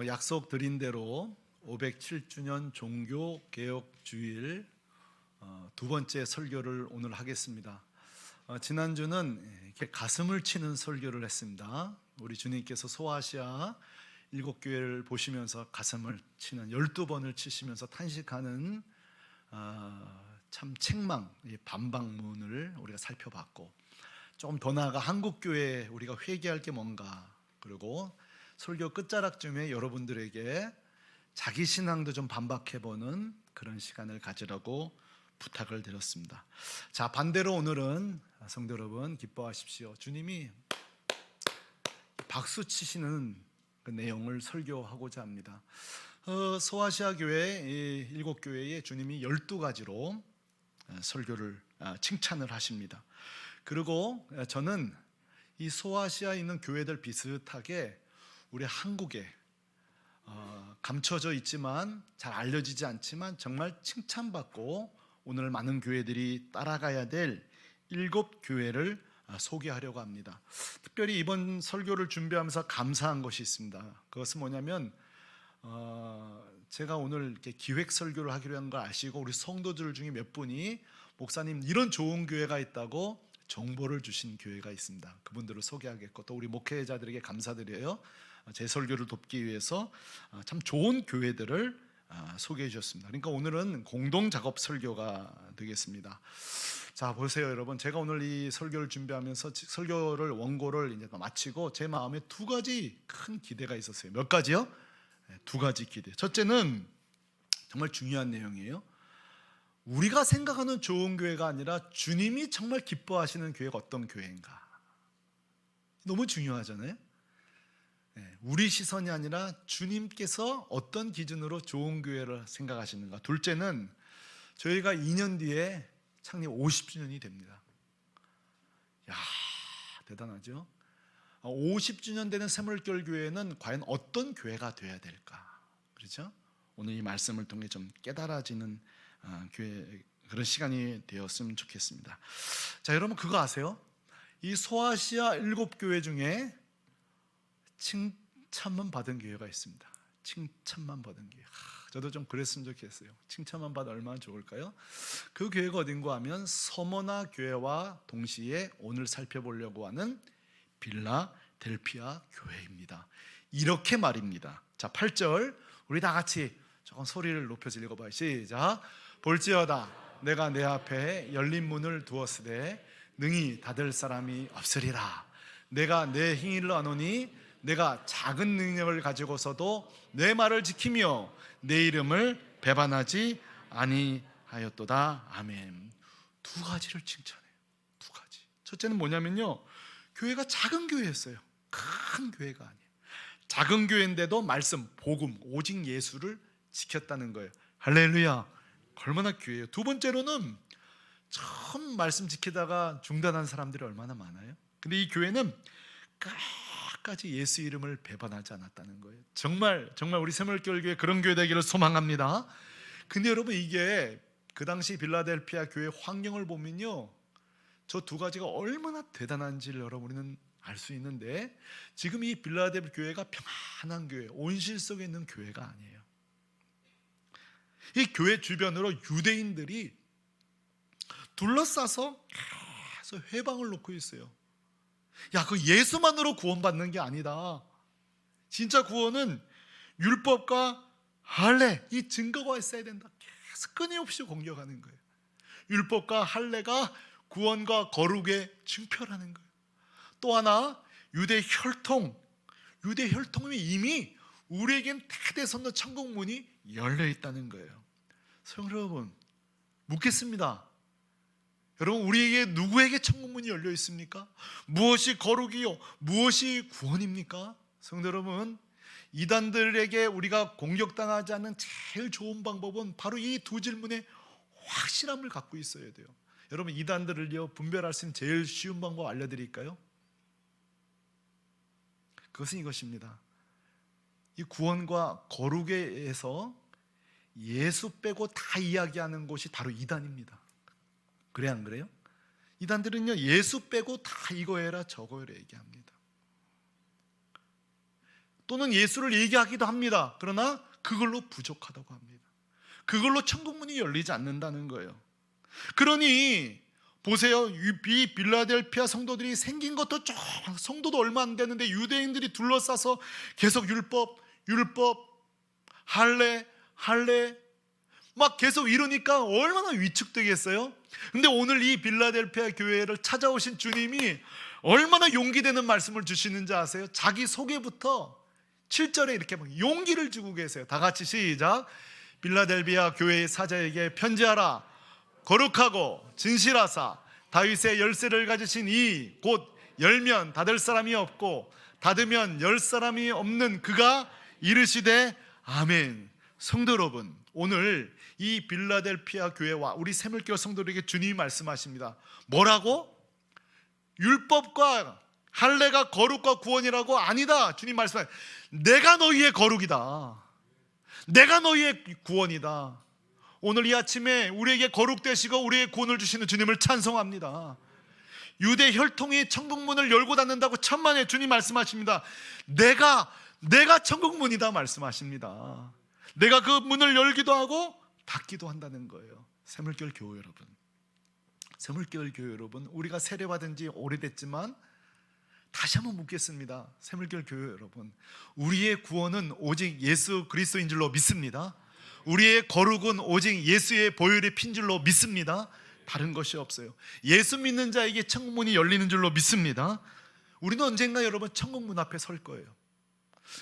약속드린 대로 507주년 종교개혁주일 두 번째 설교를 오늘 하겠습니다. 지난주는 이렇게 가슴을 치는 설교를 했습니다. 우리 주님께서 소아시아 7교회를 보시면서 가슴을 치는 12번을 치시면서 탄식하는 참 책망, 반박문을 우리가 살펴봤고, 조금 더 나아가 한국교회 우리가 회개할 게 뭔가, 그리고 설교 끝자락쯤에 여러분들에게 자기 신앙도 좀 반박해보는 그런 시간을 가지라고 부탁을 드렸습니다. 자, 반대로 오늘은 성도 여러분 기뻐하십시오. 주님이 박수 치시는 그 내용을 설교하고자 합니다. 소아시아 교회 7교회에 주님이 12가지로 설교를 칭찬을 하십니다. 그리고 저는 이 소아시아에 있는 교회들 비슷하게 우리 한국에 감춰져 있지만 잘 알려지지 않지만 정말 칭찬받고 오늘 많은 교회들이 따라가야 될 7교회를 소개하려고 합니다. 특별히 이번 설교를 준비하면서 감사한 것이 있습니다. 그것은 뭐냐면 제가 오늘 이렇게 기획 설교를 하기로 한 걸 아시고 우리 성도들 중에 몇 분이 목사님 이런 좋은 교회가 있다고 정보를 주신 교회가 있습니다. 그분들을 소개하겠고, 또 우리 목회자들에게 감사드려요. 제 설교를 돕기 위해서 참 좋은 교회들을 소개해 주셨습니다. 그러니까 오늘은 공동 작업 설교가 되겠습니다. 자, 보세요 여러분, 제가 오늘 이 설교를 준비하면서 설교를 원고를 이제 마치고 제 마음에 두 가지 큰 기대가 있었어요. 몇 가지요? 두 가지 기대. 첫째는 정말 중요한 내용이에요. 우리가 생각하는 좋은 교회가 아니라 주님이 정말 기뻐하시는 교회가 어떤 교회인가. 너무 중요하잖아요. 우리 시선이 아니라 주님께서 어떤 기준으로 좋은 교회를 생각하시는가. 둘째는 저희가 2년 뒤에 창립 50주년이 됩니다. 야, 대단하죠? 50주년 되는 샘물결 교회는 과연 어떤 교회가 되어야 될까? 그렇죠? 오늘 이 말씀을 통해 좀 깨달아지는 교회, 그런 시간이 되었으면 좋겠습니다. 자, 여러분 그거 아세요? 이 소아시아 7교회 중에 칭찬만 받은 교회가 있습니다. 칭찬만 받은 교회. 저도 좀 그랬으면 좋겠어요. 칭찬만 받아 얼마나 좋을까요? 그 교회가 어딘가 하면 서머나 교회와 동시에 오늘 살펴보려고 하는 빌라델피아 교회입니다. 이렇게 말입니다. 자, 8절 우리 다 같이 조금 소리를 높여서 읽어봐요. 시작. 볼지어다 내가 내 앞에 열린 문을 두었으되 능히 닫을 사람이 없으리라. 내가 내 행위를 아노니 내가 작은 능력을 가지고서도 내 말을 지키며 내 이름을 배반하지 아니하였도다. 아멘. 두 가지를 칭찬해요. 두 가지. 첫째는 뭐냐면요, 교회가 작은 교회였어요. 큰 교회가 아니에요. 작은 교회인데도 말씀, 복음, 오직 예수를 지켰다는 거예요. 할렐루야. 얼마나 귀해요. 두 번째로는 처음 말씀 지키다가 중단한 사람들이 얼마나 많아요. 근데 이 교회는 끝까지 예수 이름을 배반하지 않았다는 거예요. 정말 우리 샘물결교회 그런 교회 되기를 소망합니다. 근데 여러분, 이게 그 당시 빌라델피아 교회 환경을 보면요, 저 두 가지가 얼마나 대단한지를 여러분은 알 수 있는데, 지금 이 빌라델피아 교회가 평안한 교회, 온실 속에 있는 교회가 아니에요. 이 교회 주변으로 유대인들이 둘러싸서 계속 회방을 놓고 있어요. 야, 그 예수만으로 구원받는 게 아니다. 진짜 구원은 율법과 할례, 이 증거가 있어야 된다. 계속 끊임없이 공격하는 거예요. 율법과 할례가 구원과 거룩의 증표라는 거예요. 또 하나, 유대 혈통이 이미 우리에겐 대대선로 천국 문이 열려 있다는 거예요. 성도 여러분, 묻겠습니다. 여러분, 우리에게 누구에게 천국 문이 열려 있습니까? 무엇이 거룩이요? 무엇이 구원입니까? 성도 여러분, 이단들에게 우리가 공격당하지 않는 제일 좋은 방법은 바로 이 두 질문에 확실함을 갖고 있어야 돼요. 여러분, 이단들을요 분별할 수 있는 제일 쉬운 방법 알려드릴까요? 그것은 이것입니다. 이 구원과 거룩에 의해서 예수 빼고 다 이야기하는 곳이 바로 이단입니다. 그래, 안 그래요? 이단들은요, 예수 빼고 다 이거 해라 저거 해라 얘기합니다. 또는 예수를 얘기하기도 합니다. 그러나 그걸로 부족하다고 합니다. 그걸로 천국 문이 열리지 않는다는 거예요. 그러니 보세요. 이 빌라델피아 성도들이 생긴 것도 성도도 얼마 안 되는데 유대인들이 둘러싸서 계속 율법 할례 막 계속 이러니까 얼마나 위축되겠어요. 근데 오늘 이 빌라델피아 교회를 찾아오신 주님이 얼마나 용기되는 말씀을 주시는지 아세요? 자기 소개부터 7절에 이렇게 막 용기를 주고 계세요. 다 같이 시작. 빌라델비아 교회의 사자에게 편지하라. 거룩하고 진실하사 다윗의 열쇠를 가지신 이 곧 열면 닫을 사람이 없고 닫으면 열 사람이 없는 그가 이르시되 아멘. 성도 여러분, 오늘 이 빌라델피아 교회와 우리 새물교회 성도들에게 주님이 말씀하십니다. 뭐라고? 율법과 할례가 거룩과 구원이라고? 아니다. 주님 말씀하세요. 내가 너희의 거룩이다. 내가 너희의 구원이다. 오늘 이 아침에 우리에게 거룩되시고 우리의 구원을 주시는 주님을 찬송합니다. 유대 혈통이 천국문을 열고 닫는다고 천만에 주님 말씀하십니다. 내가 천국문이다 말씀하십니다. 내가 그 문을 열기도 하고 닫기도 한다는 거예요. 새물교회 교회 여러분, 새물교회 교회 여러분, 우리가 세례받은 지 오래됐지만 다시 한번 묻겠습니다. 새물교회 교회 여러분, 우리의 구원은 오직 예수 그리스도인 줄로 믿습니다. 우리의 거룩은 오직 예수의 보혈의 핀 줄로 믿습니다. 다른 것이 없어요. 예수 믿는 자에게 천국문이 열리는 줄로 믿습니다. 우리는 언젠가 여러분 천국문 앞에 설 거예요.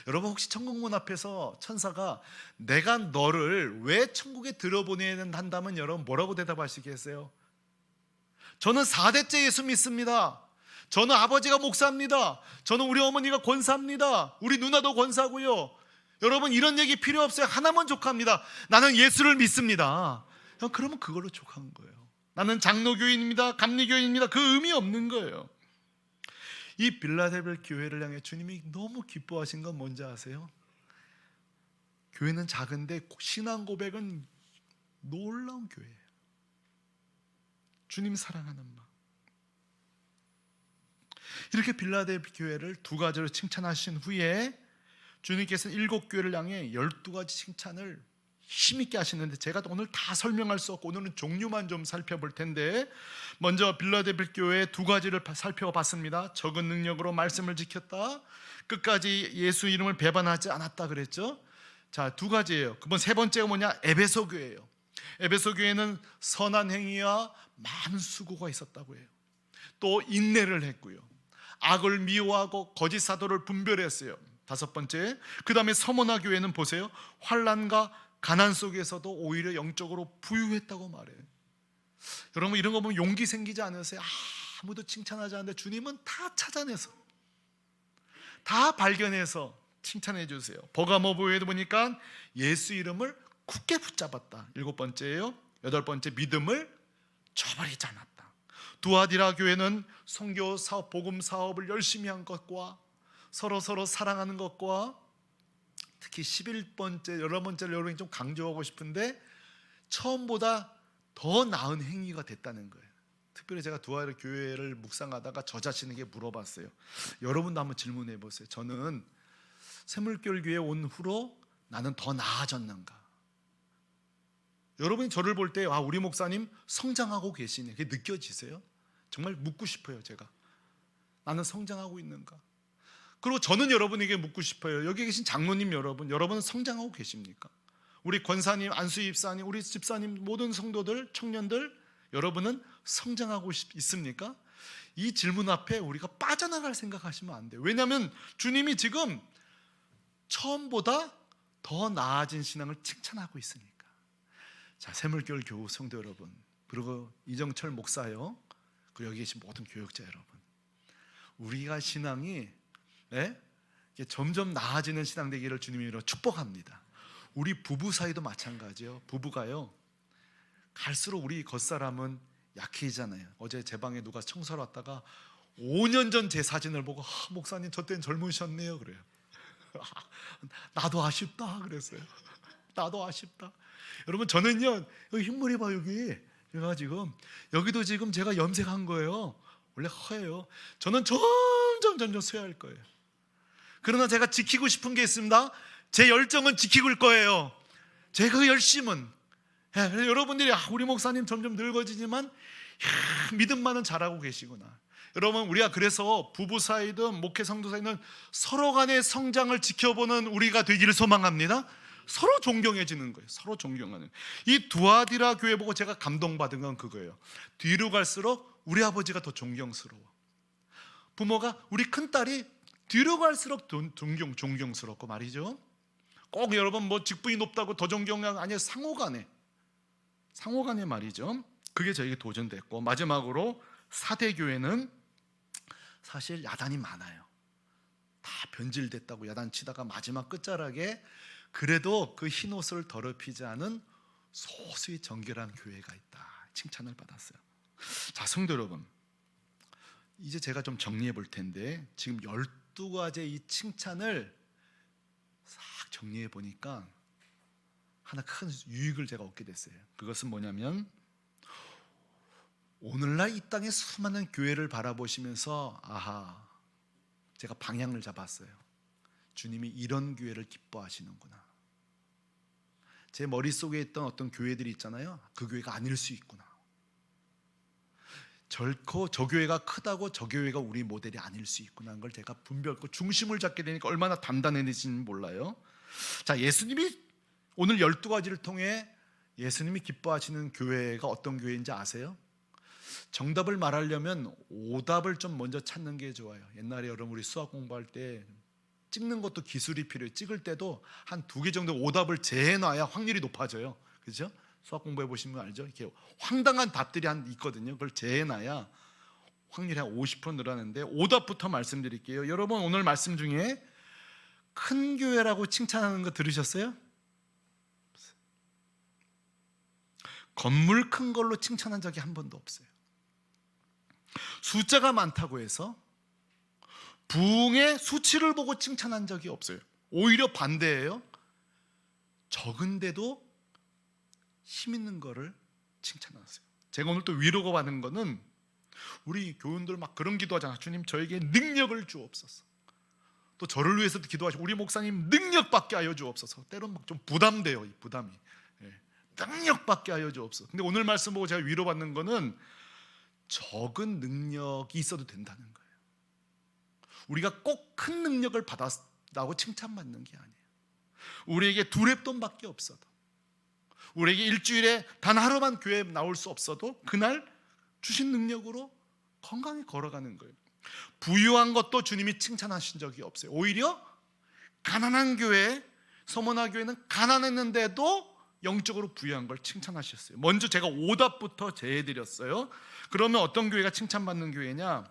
여러분 혹시 천국문 앞에서 천사가 내가 너를 왜 천국에 들어보내야 한다면 여러분 뭐라고 대답하시겠어요? 저는 4대째 예수 믿습니다. 저는 아버지가 목사입니다. 저는 우리 어머니가 권사입니다. 우리 누나도 권사고요. 여러분 이런 얘기 필요 없어요. 하나만 족합니다. 나는 예수를 믿습니다. 그러면 그걸로 족한 거예요. 나는 장로교인입니다. 감리교인입니다. 그 의미 없는 거예요. 이 빌라델비아 교회를 향해 주님이 너무 기뻐하신 건 뭔지 아세요? 교회는 작은데 신앙 고백은 놀라운 교회예요. 주님 사랑하는 마음. 이렇게 빌라델비아 교회를 두 가지로 칭찬하신 후에 주님께서는 7교회를 향해 12가지 칭찬을 힘있게 하시는데 제가 오늘 다 설명할 수 없고 오늘은 종류만 좀 살펴볼 텐데, 먼저 빌라델비아 교회 두 가지를 살펴봤습니다. 적은 능력으로 말씀을 지켰다, 끝까지 예수 이름을 배반하지 않았다 그랬죠. 자, 두 가지예요. 그럼 세 번째가 뭐냐? 에베소 교회예요. 에베소 교회는 선한 행위와 많은 수고가 있었다고 해요. 또 인내를 했고요, 악을 미워하고 거짓 사도를 분별했어요. 다섯 번째, 그 다음에 서머나 교회는 보세요, 환난과 가난 속에서도 오히려 영적으로 부유했다고 말해요. 여러분 이런 거 보면 용기 생기지 않으세요? 아무도 칭찬하지 않는데 주님은 다 찾아내서 다 발견해서 칭찬해 주세요. 버가모 교회도 보니까 예수 이름을 굳게 붙잡았다. 7번째예요. 8번째, 믿음을 저버리지 않았다. 두아디라 교회는 선교 사업, 복음 사업을 열심히 한 것과 서로 사랑하는 것과 특히 11번째, 11번째를 여러분이 좀 강조하고 싶은데 처음보다 더 나은 행위가 됐다는 거예요. 특별히 제가 두아디라 교회를 묵상하다가 저 자신에게 물어봤어요. 여러분도 한번 질문해 보세요. 저는 새물교회 교회에 온 후로 나는 더 나아졌는가? 여러분이 저를 볼 때 우리 목사님 성장하고 계시네, 그게 느껴지세요? 정말 묻고 싶어요. 제가 나는 성장하고 있는가? 그리고 저는 여러분에게 묻고 싶어요. 여기 계신 장로님 여러분은 성장하고 계십니까? 우리 권사님, 안수희 집사님, 우리 집사님, 모든 성도들, 청년들, 여러분은 성장하고 있습니까? 이 질문 앞에 우리가 빠져나갈 생각하시면 안 돼요. 왜냐하면 주님이 지금 처음보다 더 나아진 신앙을 칭찬하고 있으니까. 자, 새물교회 교우 성도 여러분, 그리고 이정철 목사요, 그리고 여기 계신 모든 교역자 여러분, 우리가 신앙이 점점 나아지는 신앙 되기를 주님으로 축복합니다. 우리 부부 사이도 마찬가지예요. 부부가요, 갈수록 우리 겉사람은 약해지잖아요. 어제 제 방에 누가 청소를 왔다가 5년 전 제 사진을 보고 목사님 저 때는 젊으셨네요 그래요. 나도 아쉽다 그랬어요. 나도 아쉽다. 여러분 저는요, 여기 흰물이 봐, 여기 제가 지금 여기도 지금 제가 염색한 거예요. 원래 허예요. 저는 점점 쇠할 거예요. 그러나 제가 지키고 싶은 게 있습니다. 제 열정은 지킬 거예요. 제 그 열심은. 여러분들이 우리 목사님 점점 늙어지지만 믿음만은 잘하고 계시구나. 여러분, 우리가 그래서 부부 사이든 목회 성도 사이든 서로 간의 성장을 지켜보는 우리가 되기를 소망합니다. 서로 존경해지는 거예요. 서로 존경하는. 이 두아디라 교회 보고 제가 감동받은 건 그거예요. 뒤로 갈수록 우리 아버지가 더 존경스러워. 부모가 우리 큰딸이 뒤로 갈수록 존경스럽고 말이죠. 꼭 여러분 뭐 직분이 높다고 더 존경한 아니에요. 상호간에 말이죠. 그게 저에게 도전됐고, 마지막으로 사대교회는 사실 야단이 많아요. 다 변질됐다고 야단치다가 마지막 끝자락에 그래도 그 흰옷을 더럽히지 않은 소수의 정결한 교회가 있다, 칭찬을 받았어요. 자, 성도 여러분, 이제 제가 좀 정리해 볼 텐데, 지금 12가지의 이 칭찬을 싹 정리해 보니까 하나 큰 유익을 제가 얻게 됐어요. 그것은 뭐냐면, 오늘날 이 땅의 수많은 교회를 바라보시면서 아하, 제가 방향을 잡았어요. 주님이 이런 교회를 기뻐하시는구나. 제 머릿속에 있던 어떤 교회들이 있잖아요. 그 교회가 아닐 수 있구나. 결코 저 교회가 크다고 저 교회가 우리 모델이 아닐 수 있구나 하는 걸 제가 분별코 중심을 잡게 되니까 얼마나 단단해지는지는 몰라요. 자, 예수님이 오늘 12가지를 통해 예수님이 기뻐하시는 교회가 어떤 교회인지 아세요? 정답을 말하려면 오답을 좀 먼저 찾는 게 좋아요. 옛날에 여러분 우리 수학 공부할 때 찍는 것도 기술이 필요해요. 찍을 때도 한 2개 정도 오답을 재해놔야 확률이 높아져요. 그렇죠? 수학 공부해 보시면 알죠? 이렇게 황당한 답들이 있거든요. 그걸 재해놔야 확률이 한 50% 늘어나는데, 오답부터 말씀드릴게요. 여러분, 오늘 말씀 중에 큰 교회라고 칭찬하는 거 들으셨어요? 건물 큰 걸로 칭찬한 적이 한 번도 없어요. 숫자가 많다고 해서 부흥의 수치를 보고 칭찬한 적이 없어요. 오히려 반대예요. 적은데도 힘 있는 거를 칭찬하세요. 제가 오늘 또 위로가 받는 거는, 우리 교인들 막 그런 기도하잖아. 주님, 저에게 능력을 주옵소서. 또 저를 위해서도 기도하시고, 우리 목사님 능력 받게 하여 주옵소서. 때론 막 좀 부담돼요, 이 부담이. 능력 받게 하여 주옵소서. 근데 오늘 말씀 보고 제가 위로받는 거는 적은 능력이 있어도 된다는 거예요. 우리가 꼭 큰 능력을 받았다고 칭찬받는 게 아니에요. 우리에게 두랩돈밖에 없어도, 우리에게 일주일에 단 하루만 교회에 나올 수 없어도 그날 주신 능력으로 건강히 걸어가는 거예요. 부유한 것도 주님이 칭찬하신 적이 없어요. 오히려 가난한 교회, 서머나 교회는 가난했는데도 영적으로 부유한 걸 칭찬하셨어요. 먼저 제가 오답부터 제해드렸어요. 그러면 어떤 교회가 칭찬받는 교회냐?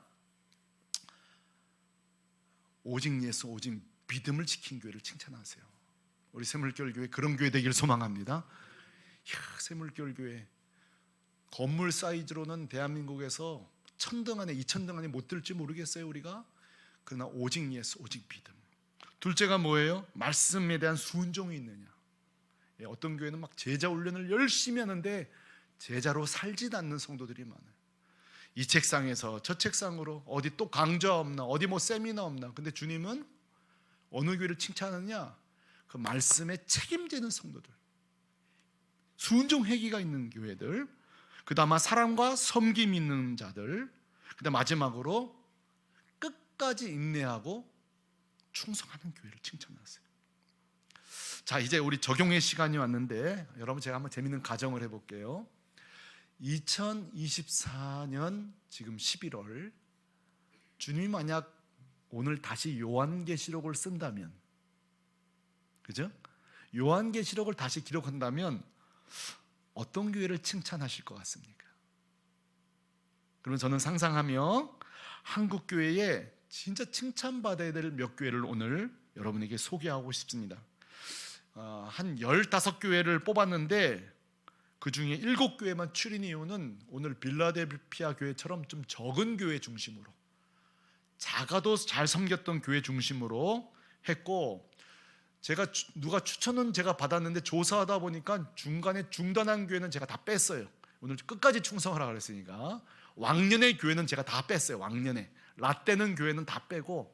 오직 예수, 오직 믿음을 지킨 교회를 칭찬하세요. 우리 샘물교회 교회 그런 교회 되기를 소망합니다. 샘물교회 교회 건물 사이즈로는 대한민국에서 1000등 안에 2000등 안에 못 들지 모르겠어요 우리가. 그러나 오직 예수, 오직 믿음. 둘째가 뭐예요? 말씀에 대한 순종이 있느냐. 어떤 교회는 막 제자 훈련을 열심히 하는데 제자로 살지 않는 성도들이 많아요. 이 책상에서 저 책상으로 어디 또 강좌 없나, 어디 뭐 세미나 없나. 근데 주님은 어느 교회를 칭찬하느냐? 그 말씀에 책임지는 성도들, 순종 회개가 있는 교회들, 그다음 사랑과 섬김 있는 자들, 그다음 마지막으로 끝까지 인내하고 충성하는 교회를 칭찬하세요. 자, 이제 우리 적용의 시간이 왔는데, 여러분 제가 한번 재밌는 가정을 해볼게요. 2024년 지금 11월, 주님이 만약 오늘 다시 요한계시록을 쓴다면, 그죠? 요한계시록을 다시 기록한다면 어떤 교회를 칭찬하실 것 같습니까? 그러면 저는 상상하며 한국 교회에 진짜 칭찬받아야 될 몇 교회를 오늘 여러분에게 소개하고 싶습니다. 한 15교회를 뽑았는데 그 중에 7교회만 추린 이유는 오늘 빌라델피아 교회처럼 좀 적은 교회 중심으로, 작아도 잘 섬겼던 교회 중심으로 했고, 제가 누가 추천은 제가 받았는데 조사하다 보니까 중간에 중단한 교회는 제가 다 뺐어요. 오늘 끝까지 충성하라 그랬으니까 왕년의 교회는 제가 다 뺐어요. 왕년에 라떼는 교회는 다 빼고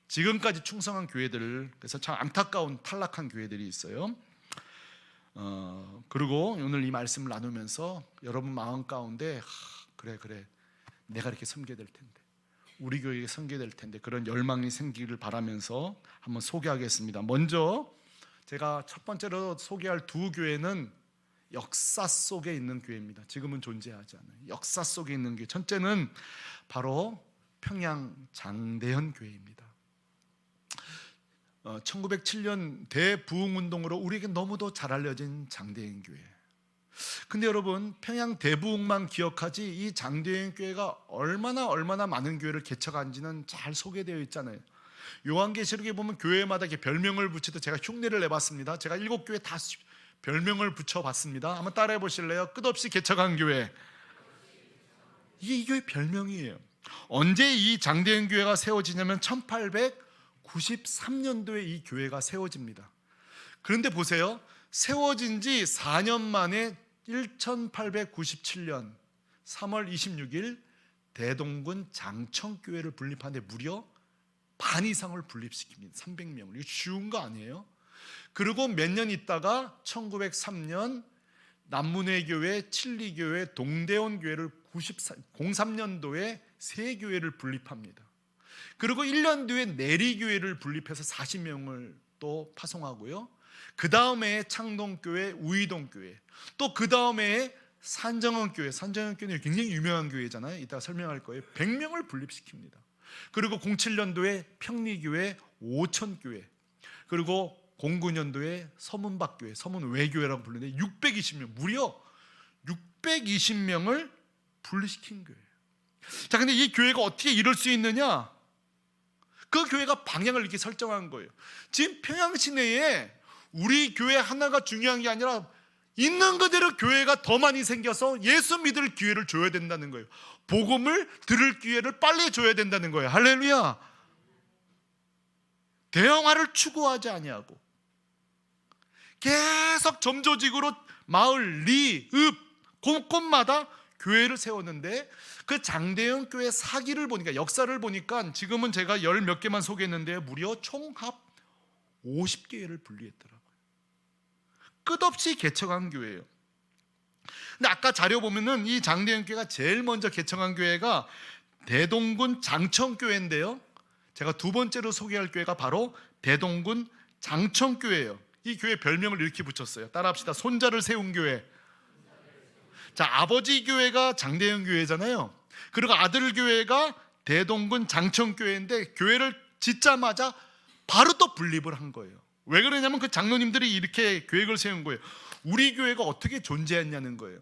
지금까지 충성한 교회들, 그래서 참 안타까운 탈락한 교회들이 있어요. 그리고 오늘 이 말씀을 나누면서 여러분 마음 가운데 그래 내가 이렇게 섬겨야 될 텐데, 우리 교회에 섬겨야 될 텐데, 그런 열망이 생기기를 바라면서 한번 소개하겠습니다. 먼저 제가 첫 번째로 소개할 두 교회는 역사 속에 있는 교회입니다. 지금은 존재하지 않아요. 역사 속에 있는 교회. 첫째는 바로 평양 장대현 교회입니다. 1907년 대부흥운동으로 우리에게 너무도 잘 알려진 장대현 교회. 근데 여러분, 평양 대부흥만 기억하지 이 장대현 교회가 얼마나 많은 교회를 개척한지는 잘 소개되어 있잖아요. 요한계시록에 보면 교회마다 이렇게 별명을 붙이듯 제가 흉내를 내봤습니다. 제가 7교회 다 별명을 붙여봤습니다. 한번 따라해 보실래요? 끝없이 개척한 교회. 이게 이 교회 별명이에요. 언제 이 장대현 교회가 세워지냐면 1893년도에 이 교회가 세워집니다. 그런데 보세요, 세워진 지 4년 만에 1897년 3월 26일 대동군 장천교회를 분립하는데 무려 반 이상을 분립시킵니다. 300명을. 이거 쉬운 거 아니에요? 그리고 몇 년 있다가 1903년 남문회교회, 칠리교회, 동대원교회를 03년도에 세 교회를 분립합니다. 그리고 1년 뒤에 내리교회를 분립해서 40명을 또 파송하고요. 그 다음에 창동교회, 우이동교회, 또 그 다음에 산정원교회, 산정원교회는 굉장히 유명한 교회잖아요. 이따가 설명할 거예요. 100명을 분립시킵니다. 그리고 07년도에 평리교회, 오천교회, 그리고 09년도에 서문박교회, 서문외교회라고 부르는데 620명, 무려 620명을 분리시킨 교회예요. 자, 근데 이 교회가 어떻게 이럴 수 있느냐? 그 교회가 방향을 이렇게 설정한 거예요. 지금 평양 시내에 우리 교회 하나가 중요한 게 아니라 있는 그대로 교회가 더 많이 생겨서 예수 믿을 기회를 줘야 된다는 거예요. 복음을 들을 기회를 빨리 줘야 된다는 거예요. 할렐루야. 대형화를 추구하지 아니하고 계속 점조직으로 마을, 리, 읍, 곳곳마다 교회를 세웠는데, 그 장대현 교회 사기를 보니까, 역사를 보니까 지금은 제가 열 몇 개만 소개했는데 무려 총합 50개를 분리했더라고요. 끝없이 개척한 교회예요. 근데 아까 자료 보면은 이 장대현 교회가 제일 먼저 개척한 교회가 대동군 장천교회인데요, 제가 두 번째로 소개할 교회가 바로 대동군 장천교회예요. 이 교회 별명을 이렇게 붙였어요. 따라합시다. 손자를 세운 교회. 자, 아버지 교회가 장대현 교회잖아요. 그리고 아들 교회가 대동군 장천교회인데, 교회를 짓자마자 바로 또 분립을 한 거예요. 왜 그러냐면 그 장로님들이 이렇게 계획을 세운 거예요. 우리 교회가 어떻게 존재했냐는 거예요.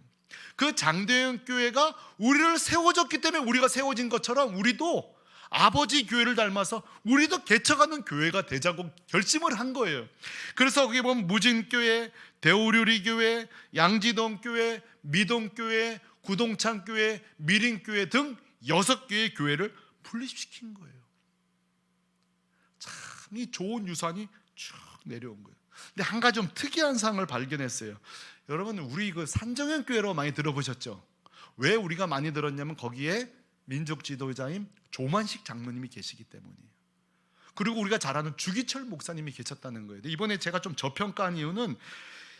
그 장대현 교회가 우리를 세워줬기 때문에 우리가 세워진 것처럼 우리도 아버지 교회를 닮아서 우리도 개척하는 교회가 되자고 결심을 한 거예요. 그래서 거기 보면 무진교회, 대우류리교회, 양지동교회, 미동교회, 구동창교회, 미린교회 등 6개의 교회를 분립시킨 거예요. 참 이 좋은 유산이 쭉 내려온 거예요. 근데 한 가지 좀 특이한 상을 발견했어요. 여러분, 우리 그 산정현 교회로 많이 들어보셨죠? 왜 우리가 많이 들었냐면 거기에 민족 지도자인 조만식 장로님이 계시기 때문이에요. 그리고 우리가 잘 아는 주기철 목사님이 계셨다는 거예요. 이번에 제가 좀 저평가한 이유는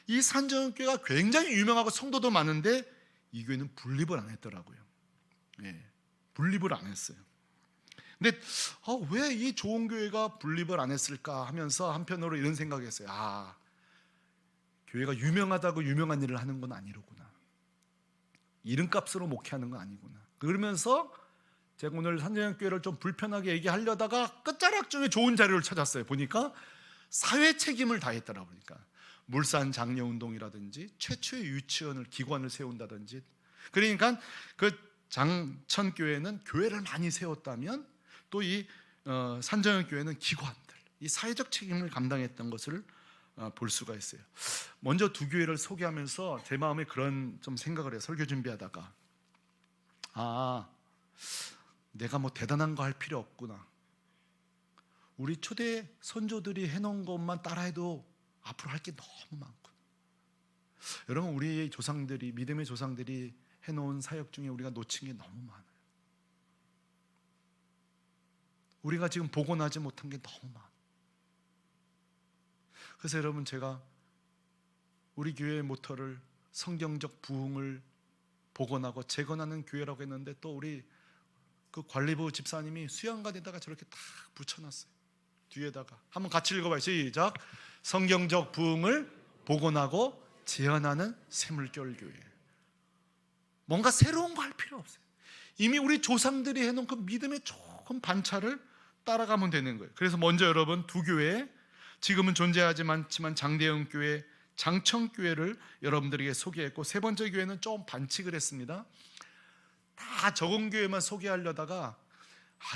이 산정현 교회가 굉장히 유명하고 성도도 많은데 이 교회는 분립을 안 했더라고요. 네, 분립을 안 했어요. 근데 왜 이 좋은 교회가 분립을 안 했을까 하면서 한편으로 이런 생각을 했어요. 교회가 유명하다고 유명한 일을 하는 건 아니로구나. 이름값으로 목회하는 건 아니구나. 그러면서 제가 오늘 산정현 교회를 좀 불편하게 얘기하려다가 끝자락 중에 좋은 자료를 찾았어요. 보니까 사회 책임을 다했더라. 보니까 물산 장려운동이라든지 최초의 유치원을 기관을 세운다든지, 그러니까 그 장천교회는 교회를 많이 세웠다면 또 이 산정현 교회는 기관들, 이 사회적 책임을 감당했던 것을 볼 수가 있어요. 먼저 두 교회를 소개하면서 제 마음에 그런 좀 생각을 해요. 설교 준비하다가 내가 뭐 대단한 거 할 필요 없구나. 우리 초대 선조들이 해놓은 것만 따라해도 앞으로 할 게 너무 많구나. 여러분, 우리 조상들이, 믿음의 조상들이 해놓은 사역 중에 우리가 놓친 게 너무 많아요. 우리가 지금 복원하지 못한 게 너무 많아. 그래서 여러분, 제가 우리 교회의 모토를 성경적 부흥을 복원하고 재건하는 교회라고 했는데, 또 우리 그 관리부 집사님이 수양관에다가 저렇게 딱 붙여놨어요. 뒤에다가 한번 같이 읽어봐요. 시작. 성경적 부흥을 복원하고 재현하는 샘물결 교회. 뭔가 새로운 거 할 필요 없어요. 이미 우리 조상들이 해놓은 그 믿음의 조금 반차를 따라가면 되는 거예요. 그래서 먼저 여러분, 두 교회, 지금은 존재하지 않지만 장대영 교회, 장청교회를 여러분들에게 소개했고, 세 번째 교회는 좀 반칙을 했습니다. 다 적은 교회만 소개하려다가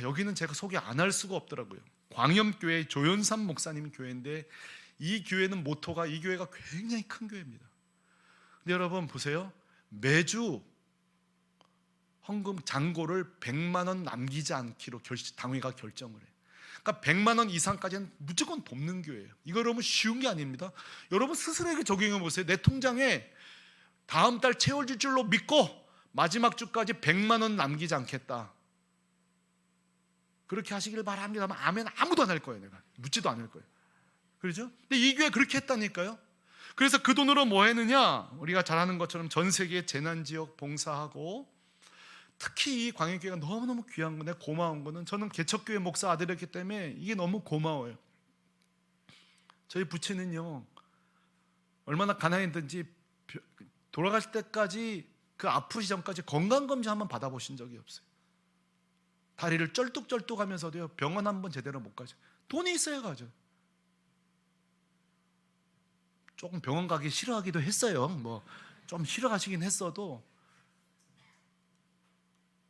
여기는 제가 소개 안 할 수가 없더라고요. 광염교회 조연삼 목사님 교회인데, 이 교회는 모토가, 이 교회가 굉장히 큰 교회입니다. 근데 여러분 보세요. 매주 헌금 잔고를 100만 원 남기지 않기로 당회가 결정을 해요. 그러니까 100만 원 이상까지는 무조건 돕는 교회예요. 이거 여러분 쉬운 게 아닙니다. 여러분 스스로에게 적용해 보세요. 내 통장에 다음 달 채워질 줄로 믿고 마지막 주까지 100만 원 남기지 않겠다. 그렇게 하시길 바랍니다. 아멘. 아무도 안 할 거예요. 내가 묻지도 않을 거예요. 그렇죠? 근데 이 교회 그렇게 했다니까요. 그래서 그 돈으로 뭐 했느냐? 우리가 잘 아는 것처럼 전 세계 재난지역 봉사하고, 특히 이 광역교회가 너무너무 귀한 거네, 고마운 거는, 저는 개척교회 목사 아들이었기 때문에 이게 너무 고마워요. 저희 부친은요, 얼마나 가난했든지 돌아가실 때까지, 그 아프시 전까지 건강검진 한번 받아보신 적이 없어요. 다리를 쩔뚝쩔뚝 하면서도요, 병원 한번 제대로 못 가죠. 돈이 있어야 가죠. 조금 병원 가기 싫어하기도 했어요. 뭐 좀 싫어하시긴 했어도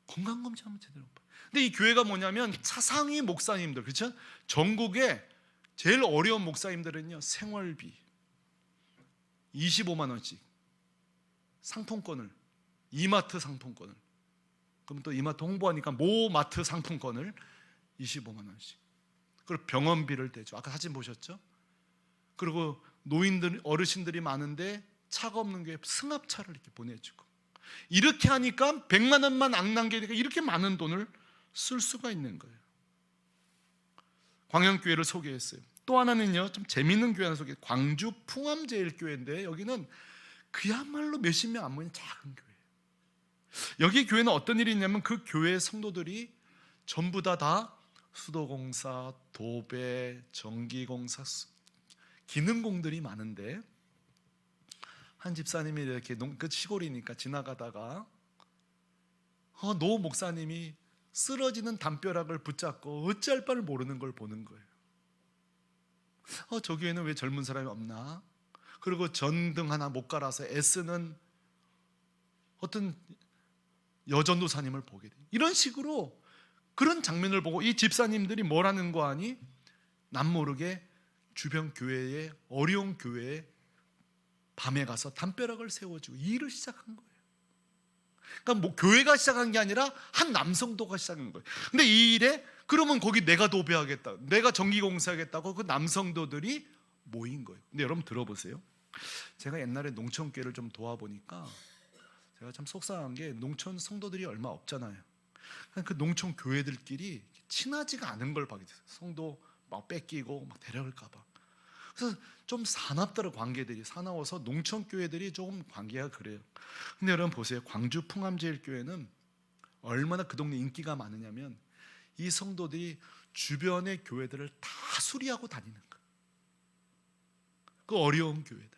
건강검진 한번 제대로 못 봐요. 근데 이 교회가 뭐냐면 차상위 목사님들, 그렇죠? 전국에 제일 어려운 목사님들은요, 생활비 25만 원씩 상품권을, 이마트 상품권을, 그럼 또 이마트 홍보하니까 모마트 상품권을 25만 원씩, 그리고 병원비를 대죠. 아까 사진 보셨죠? 그리고 노인들, 어르신들이 많은데 차가 없는 교회 승합차를 이렇게 보내주고, 이렇게 하니까 100만 원만 안 남기니까 이렇게 많은 돈을 쓸 수가 있는 거예요. 광영교회를 소개했어요. 또 하나는요, 좀 재밌는 교회 하나 소개해요. 광주 풍암제일교회인데, 여기는 그야말로 몇십 명 안 모이는 작은 교회예요. 여기 교회는 어떤 일이 있냐면, 그 교회 성도들이 전부 다 수도공사, 도배, 전기공사, 기능공들이 많은데, 한 집사님이 이렇게 그 시골이니까 지나가다가 노 목사님이 쓰러지는 담벼락을 붙잡고 어찌할 바를 모르는 걸 보는 거예요. 저 교회는 왜 젊은 사람이 없나? 그리고 전등 하나 못 갈아서 애쓰는 어떤 여전도사님을 보게 돼요. 이런 식으로 그런 장면을 보고 이 집사님들이 뭘 하는 거 아니? 남모르게 주변 교회에, 어려운 교회에 밤에 가서 담벼락을 세워주고 일을 시작한 거예요. 그러니까 뭐 교회가 시작한 게 아니라 한 남성도가 시작한 거예요. 근데 이 일에, 그러면 거기 내가 도배하겠다, 내가 전기공사하겠다고 그 남성도들이 모인 거예요. 근데 여러분 들어보세요. 제가 옛날에 농촌교회를 좀 도와보니까 제가 참 속상한 게, 농촌 성도들이 얼마 없잖아요. 그 농촌 교회들끼리 친하지가 않은 걸 보게 됐어요. 성도 막 뺏기고 막 데려갈까 봐. 그래서 좀 사납더라, 관계들이 사나워서 농촌 교회들이 조금 관계가 그래요. 근데 여러분 보세요. 광주 풍암제일교회는 얼마나 그 동네 인기가 많으냐면, 이 성도들이 주변의 교회들을 다 수리하고 다니는 거예요. 그 어려운 교회들,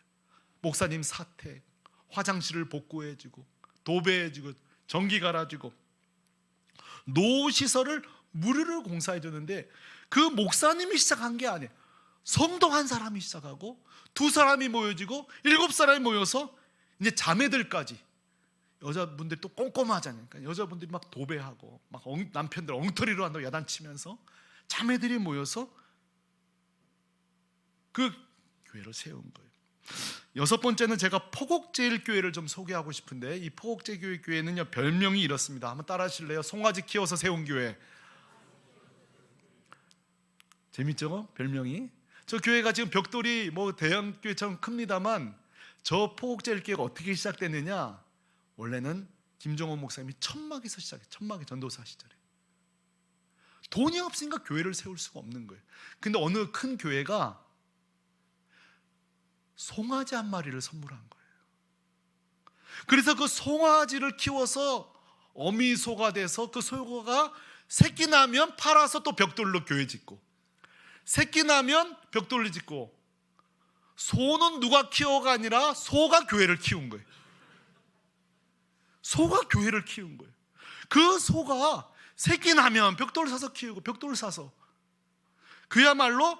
목사님 사택, 화장실을 복구해주고, 도배해주고, 전기 갈아주고, 노시설을 무료로 공사해주는데, 그 목사님이 시작한 게 아니에요. 성도 한 사람이 시작하고, 두 사람이 모여지고, 7사람이 모여서 이제 자매들까지, 여자분들이 또 꼼꼼하잖아요. 그러니까 여자분들이 막 도배하고, 막 남편들 엉터리로 한다고 야단치면서 자매들이 모여서 그 교회를 세운 거예요. 6번째는 제가 포곡제일교회를 좀 소개하고 싶은데, 이 포곡제일교회는요, 별명이 이렇습니다. 한번 따라 하실래요? 송아지 키워서 세운 교회. 재밌죠? 별명이. 저 교회가 지금 벽돌이 뭐 대형교회처럼 큽니다만, 저 포곡제일교회가 어떻게 시작됐느냐, 원래는 김종원 목사님이 천막에서 시작해요. 천막의 전도사 시절에 돈이 없으니까 교회를 세울 수가 없는 거예요. 근데 어느 큰 교회가 송아지 한 마리를 선물한 거예요. 그래서 그 송아지를 키워서 어미소가 돼서 그 소가 새끼 나면 팔아서 또 벽돌로 교회 짓고, 새끼 나면 벽돌로 짓고, 소는 누가 키워가 아니라 소가 교회를 키운 거예요. 소가 교회를 키운 거예요. 그 소가 새끼 나면 벽돌 사서 키우고, 벽돌 사서, 그야말로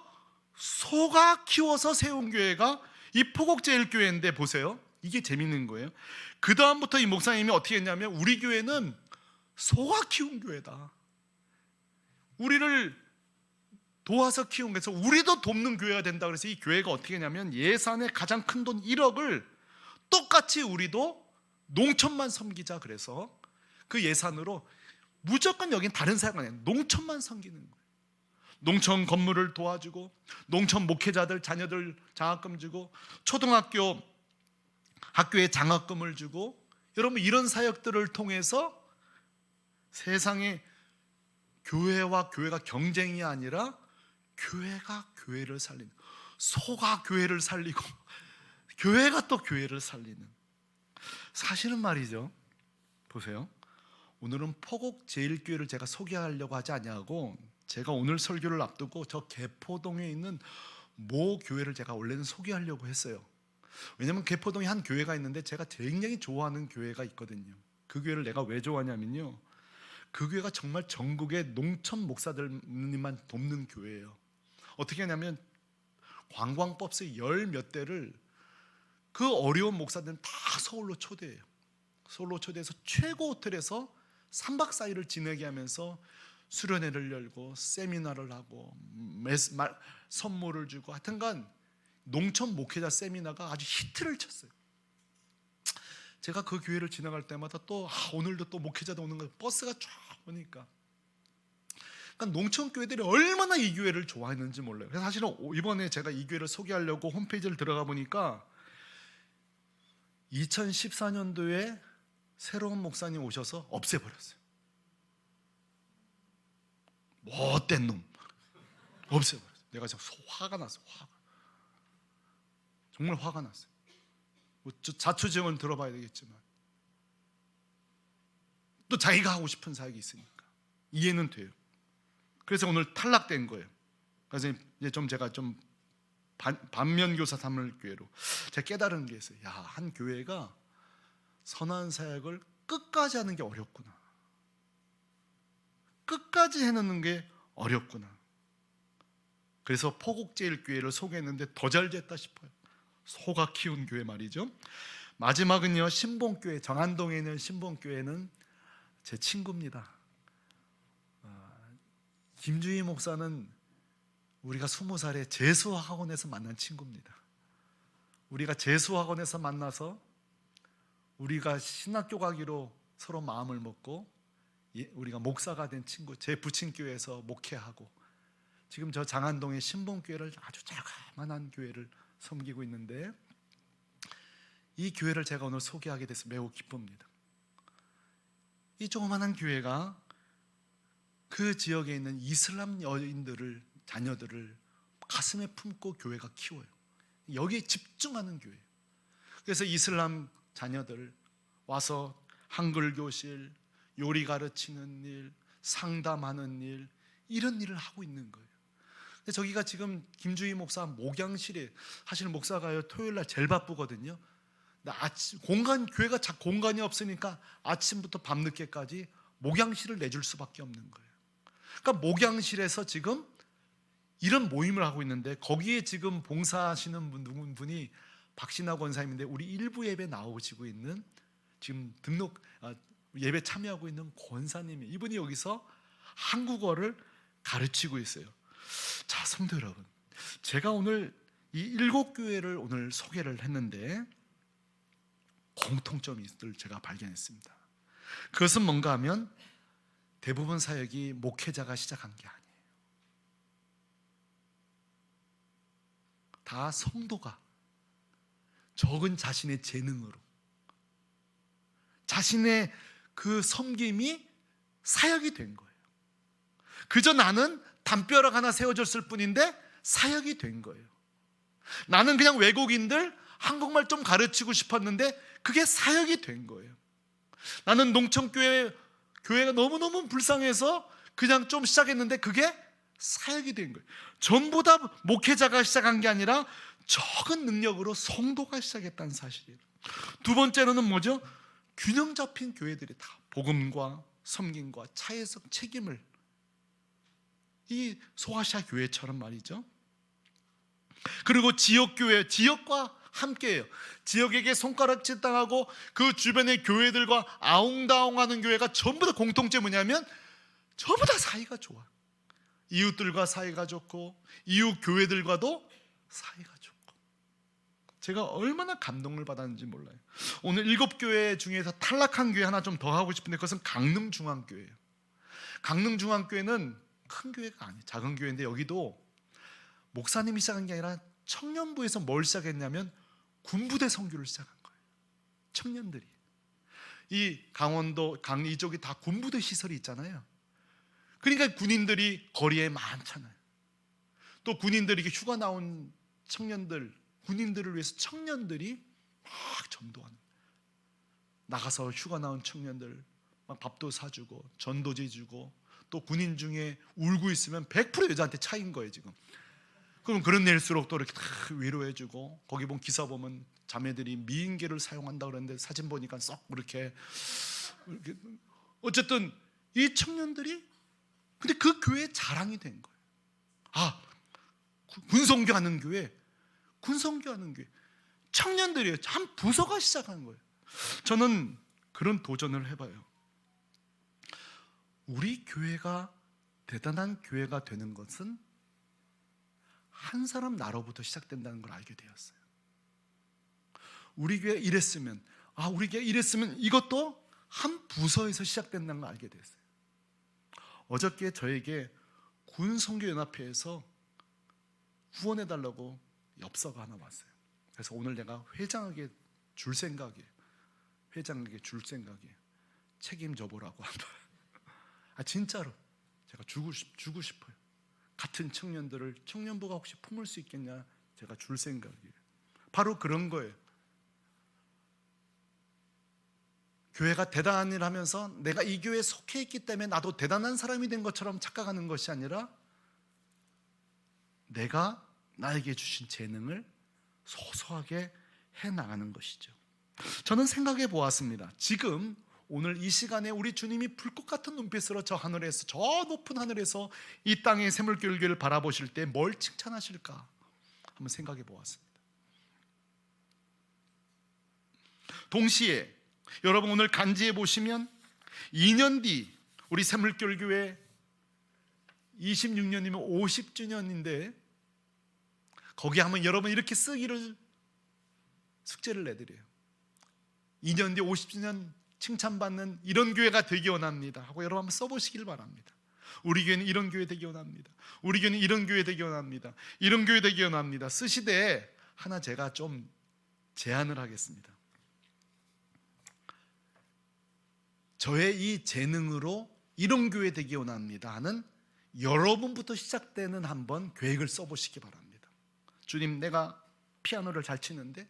소가 키워서 세운 교회가 이 포곡제일교회인데, 보세요, 이게 재밌는 거예요. 그 다음부터 이 목사님이 어떻게 했냐면, 우리 교회는 소가 키운 교회다, 우리를 도와서 키운 거에서 우리도 돕는 교회가 된다. 그래서 이 교회가 어떻게 했냐면, 예산의 가장 큰 돈 1억을 똑같이 우리도 농촌만 섬기자. 그래서 그 예산으로 무조건 여긴 다른 사람 아니에요, 농촌만 섬기는 거예요. 농촌 건물을 도와주고, 농촌 목회자들 자녀들 장학금 주고, 초등학교 학교에 장학금을 주고, 여러분 이런 사역들을 통해서 세상에 교회와 교회가 경쟁이 아니라 교회가 교회를 살리는, 소가 교회를 살리고 교회가 또 교회를 살리는, 사실은 말이죠. 보세요, 오늘은 포곡제일교회를 제가 소개하려고 하지 아니하고, 제가 오늘 설교를 앞두고 저 개포동에 있는 모 교회를 제가 원래는 소개하려고 했어요. 왜냐하면 개포동에 한 교회가 있는데 제가 굉장히 좋아하는 교회가 있거든요. 그 교회를 내가 왜 좋아하냐면요, 그 교회가 정말 전국의 농촌 목사들만 돕는 교회예요. 어떻게 하냐면, 관광법세 열 몇 대를 그 어려운 목사들은 다 서울로 초대해요. 서울로 초대해서 최고 호텔에서 3박 4일을 지내게 하면서 수련회를 열고 세미나를 하고 선물을 주고, 하여튼간 농촌 목회자 세미나가 아주 히트를 쳤어요. 제가 그 교회를 지나갈 때마다 또 오늘도 또 목회자도 오는 거, 버스가 쫙 오니까, 그러니까 농촌 교회들이 얼마나 이 교회를 좋아했는지 몰라요. 그래서 사실은 이번에 제가 이 교회를 소개하려고 홈페이지를 들어가 보니까 2014년도에 새로운 목사님 오셔서 없애버렸어요. 못된 놈, 없애버렸어요. 내가 진짜 화가 났어요. 정말 화가 났어요. 자초지종은 들어봐야 되겠지만 또 자기가 하고 싶은 사역이 있으니까 이해는 돼요. 그래서 오늘 탈락된 거예요. 그래서 이제 제가 반면교사 삼을 교회로 제가 깨달은 게 있어요. 야, 한 교회가 선한 사역을 끝까지 하는 게 어렵구나, 끝까지 해내는 게 어렵구나. 그래서 포곡제일교회를 소개했는데 더 잘 됐다 싶어요. 소가 키운 교회 말이죠. 마지막은요, 신봉교회, 정안동에 있는 신봉교회는 제 친구입니다. 김주희 목사는 우리가 20살에 재수학원에서 만난 친구입니다. 우리가 재수학원에서 만나서 우리가 신학교 가기로 서로 마음을 먹고 우리가 목사가 된 친구, 제 부친교회에서 목회하고, 지금 저 장안동의 신봉교회를 아주 자그마한 교회를 섬기고 있는데, 이 교회를 제가 오늘 소개하게 돼서 매우 기쁩니다. 이 조그마한 교회가 그 지역에 있는 이슬람 여인들을, 자녀들을 가슴에 품고 교회가 키워요. 여기에 집중하는 교회예요. 그래서 이슬람 자녀들 와서 한글 교실, 요리 가르치는 일, 상담하는 일, 이런 일을 하고 있는 거예요. 저기가 지금 김주희 목사 목양실에, 사실 목사가요 토요일날 제일 바쁘거든요. 교회가 공간이 없으니까 아침부터 밤늦게까지 목양실을 내줄 수밖에 없는 거예요. 그러니까 목양실에서 지금 이런 모임을 하고 있는데, 거기에 지금 봉사하시는 분이 박신하 권사님인데, 우리 일부 예배 나오시고 있는, 지금 예배 참여하고 있는 권사님이, 이분이 여기서 한국어를 가르치고 있어요. 자, 성도 여러분, 제가 오늘 이 7교회를 오늘 소개를 했는데 공통점이 있을 제가 발견했습니다. 그것은 뭔가 하면 대부분 사역이 목회자가 시작한 게 아니에요. 다 성도가 적은 자신의 재능으로, 자신의 그 섬김이 사역이 된 거예요. 그저 나는 담벼락 하나 세워줬을 뿐인데 사역이 된 거예요. 나는 그냥 외국인들 한국말 좀 가르치고 싶었는데 그게 사역이 된 거예요. 나는 교회가 너무너무 불쌍해서 그냥 좀 시작했는데 그게 사역이 된 거예요. 전부 다 목회자가 시작한 게 아니라 적은 능력으로 성도가 시작했다는 사실이에요. 두 번째로는 뭐죠? 균형 잡힌 교회들이 다 복음과 섬김과 차에서 책임을, 이 소아시아 교회처럼 말이죠. 그리고 지역교회, 지역과 함께해요. 지역에게 손가락질 당하고 그 주변의 교회들과 아웅다웅하는 교회가 전부 다 공통점이 뭐냐면 전부 다 사이가 좋아. 이웃들과 사이가 좋고 이웃 교회들과도 사이가 좋고. 제가 얼마나 감동을 받았는지 몰라요. 오늘 7교회 중에서 탈락한 교회 하나 좀 더 하고 싶은데 그것은 강릉중앙교회예요. 강릉중앙교회는 큰 교회가 아니에요. 작은 교회인데 여기도 목사님이 시작한 게 아니라 청년부에서 뭘 시작했냐면 군부대 선교를 시작한 거예요. 청년들이. 이 강원도 이쪽이 다 군부대 시설이 있잖아요. 그러니까 군인들이 거리에 많잖아요. 또 군인들이 이렇게 휴가 나온 청년들, 군인들을 위해서 청년들이 막 전도하는, 나가서 휴가 나온 청년들 막 밥도 사주고 전도지 주고, 또 군인 중에 울고 있으면 100% 여자한테 차인 거예요 지금. 그럼 그런 일일수록 또 이렇게 다 위로해주고, 거기 보면 기사 보면 자매들이 미인계를 사용한다 그러는데 사진 보니까 썩 이렇게 어쨌든 이 청년들이 근데 그 교회의 자랑이 된 거예요. 아, 군성교하는 교회, 군성교하는 교회 청년들이에요. 한 부서가 시작한 거예요. 저는 그런 도전을 해봐요. 우리 교회가 대단한 교회가 되는 것은 한 사람 나로부터 시작된다는 걸 알게 되었어요. 우리 교회 이랬으면, 우리 교회 이랬으면 이것도 한 부서에서 시작된다는 걸 알게 되었어요. 어저께 저에게 군선교연합회에서 후원해달라고 엽서가 하나 왔어요. 그래서 오늘 내가 회장에게 줄 생각이에요. 책임져 보라고 한다. 진짜로 제가 주고 싶어요. 같은 청년들을 청년부가 혹시 품을 수 있겠냐, 제가 줄 생각이에요. 바로 그런 거예요. 교회가 대단한 일을 하면서 내가 이 교회에 속해 있기 때문에 나도 대단한 사람이 된 것처럼 착각하는 것이 아니라 내가 나에게 주신 재능을 소소하게 해나가는 것이죠. 저는 생각해 보았습니다. 지금 오늘 이 시간에 우리 주님이 불꽃 같은 눈빛으로 저 하늘에서, 저 높은 하늘에서 이 땅의 샘물교회를 바라보실 때 뭘 칭찬하실까 한번 생각해 보았습니다. 동시에 여러분 오늘 간지에 보시면 2년 뒤 우리 샘물교회 26년이면 50주년인데 거기 하면 여러분 이렇게 쓰기를 숙제를 내드려요. 2년 뒤 50주년 칭찬받는 이런 교회가 되기 원합니다 하고 여러분 한번 써보시길 바랍니다. 우리 교회는 이런 교회 되기 원합니다. 우리 교회는 이런 교회 되기 원합니다. 이런 교회 되기 원합니다. 쓰시되 하나 제가 좀 제안을 하겠습니다. 저의 이 재능으로 이런 교회 되기 원합니다 하는 여러분부터 시작되는 한번 계획을 써보시기 바랍니다. 주님, 내가 피아노를 잘 치는데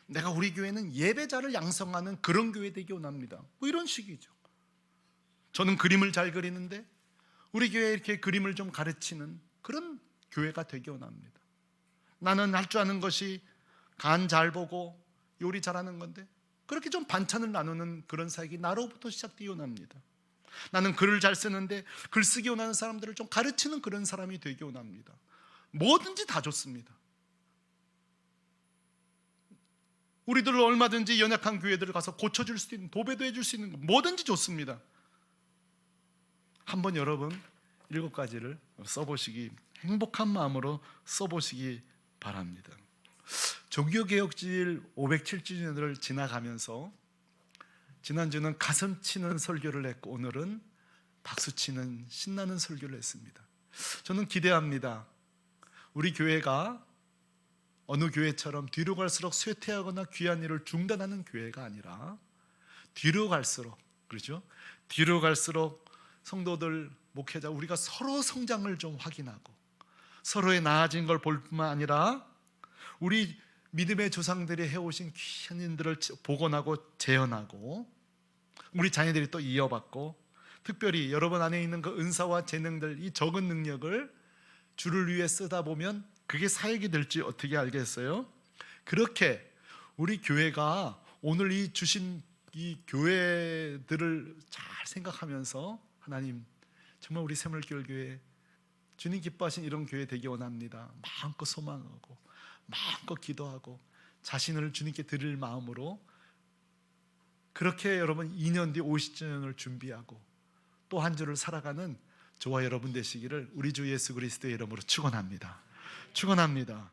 내가 우리 교회는 예배자를 양성하는 그런 교회 되기 원합니다. 뭐 이런 식이죠. 저는 그림을 잘 그리는데 우리 교회에 이렇게 그림을 좀 가르치는 그런 교회가 되기 원합니다. 나는 할 줄 아는 것이 간 잘 보고 요리 잘하는 건데 그렇게 좀 반찬을 나누는 그런 사역이 나로부터 시작되기 원합니다. 나는 글을 잘 쓰는데 글쓰기 원하는 사람들을 좀 가르치는 그런 사람이 되기 원합니다. 뭐든지 다 좋습니다. 우리들 얼마든지 연약한 교회들을 가서 고쳐줄 수 있는, 도배도 해줄 수 있는 거 뭐든지 좋습니다. 한번 여러분 7가지를 써보시기, 행복한 마음으로 써보시기 바랍니다. 종교개혁주일 507주년을 지나가면서 지난주는 가슴 치는 설교를 했고 오늘은 박수 치는 신나는 설교를 했습니다. 저는 기대합니다. 우리 교회가 어느 교회처럼 뒤로 갈수록 쇠퇴하거나 귀한 일을 중단하는 교회가 아니라 뒤로 갈수록, 그렇죠? 뒤로 갈수록 성도들 목회자 우리가 서로 성장을 좀 확인하고 서로의 나아진 걸 볼 뿐만 아니라 우리 믿음의 조상들이 해오신 귀한 일들을 복원하고 재현하고 우리 자녀들이 또 이어받고 특별히 여러분 안에 있는 그 은사와 재능들, 이 적은 능력을 주를 위해 쓰다 보면 그게 사역이 될지 어떻게 알겠어요? 그렇게 우리 교회가 오늘 이 주신 이 교회들을 잘 생각하면서 하나님 정말 우리 샘물교회 주님 기뻐하신 이런 교회 되기 원합니다. 마음껏 소망하고 마음껏 기도하고 자신을 주님께 드릴 마음으로 그렇게 여러분 2년 뒤 50주년을 준비하고 또 한 주를 살아가는 저와 여러분 되시기를 우리 주 예수 그리스도의 이름으로 축원합니다. 축원합니다.